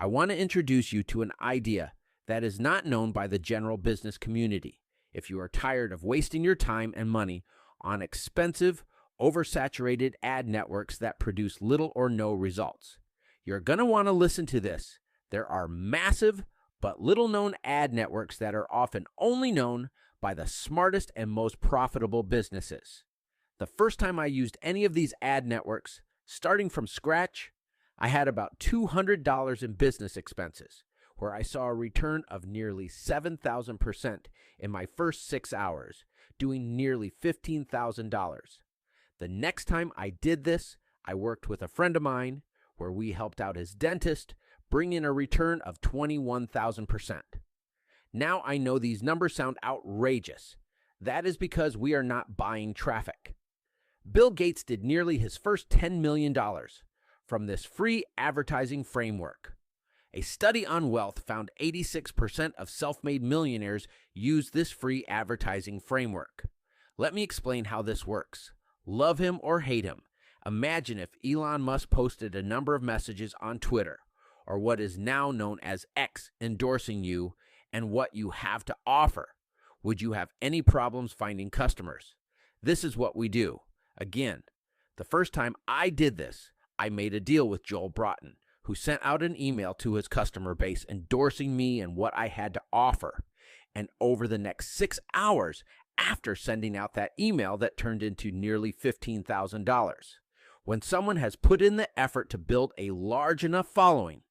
I want to introduce you to an idea that is not known by the general business community. If you are tired of wasting your time and money on expensive, oversaturated ad networks that produce little or no results, you're going to want to listen to this. There are massive but little-known ad networks that are often only known by the smartest and most profitable businesses. The first time I used any of these ad networks, starting from scratch, I had about $200 in business expenses, where I saw a return of nearly 7,000% in my first 6 hours, doing nearly $15,000. The next time I did this, I worked with a friend of mine where we helped out his dentist, bring in a return of 21,000%. Now I know these numbers sound outrageous. That is because we are not buying traffic. Bill Gates did nearly his first $10 million from this free advertising framework. A study on wealth found 86% of self-made millionaires use this free advertising framework. Let me explain how this works. Love him or hate him, imagine if Elon Musk posted a number of messages on Twitter, or what is now known as X, endorsing you and what you have to offer. Would you have any problems finding customers? This is what we do. Again, the first time I did this, I made a deal with Joel Broughton, who sent out an email to his customer base endorsing me and what I had to offer. And over the next 6 hours after sending out that email, that turned into nearly $15,000. When someone has put in the effort to build a large enough following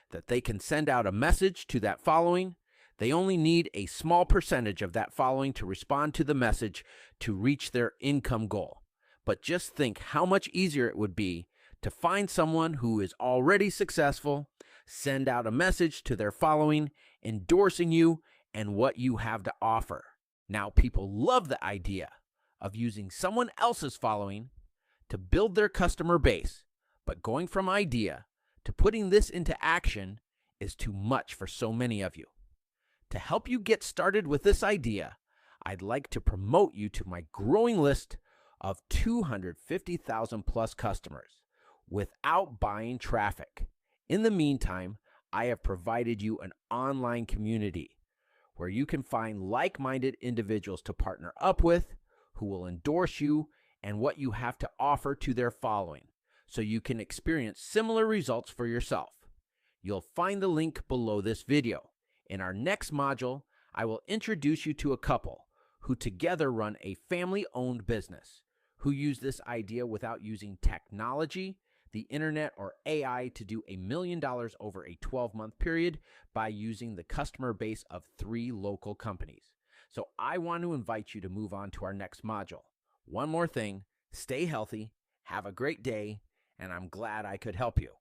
that they can send out a message to that following, they only need a small percentage of that following to respond to the message to reach their income goal. But just think how much easier it would be to find someone who is already successful, send out a message to their following, endorsing you and what you have to offer. Now, people love the idea of using someone else's following to build their customer base, but going from idea to putting this into action is too much for so many of you. To help you get started with this idea, I'd like to promote you to my growing list of 250,000 plus customers without buying traffic. In the meantime, I have provided you an online community where you can find like-minded individuals to partner up with who will endorse you and what you have to offer to their following, so you can experience similar results for yourself. You'll find the link below this video. In our next module, I will introduce you to a couple who together run a family-owned business, who use this idea without using technology, the internet, or AI to do $1 million over a 12-month period by using the customer base of 3 local companies. So I want to invite you to move on to our next module. One more thing, stay healthy, have a great day, and I'm glad I could help you.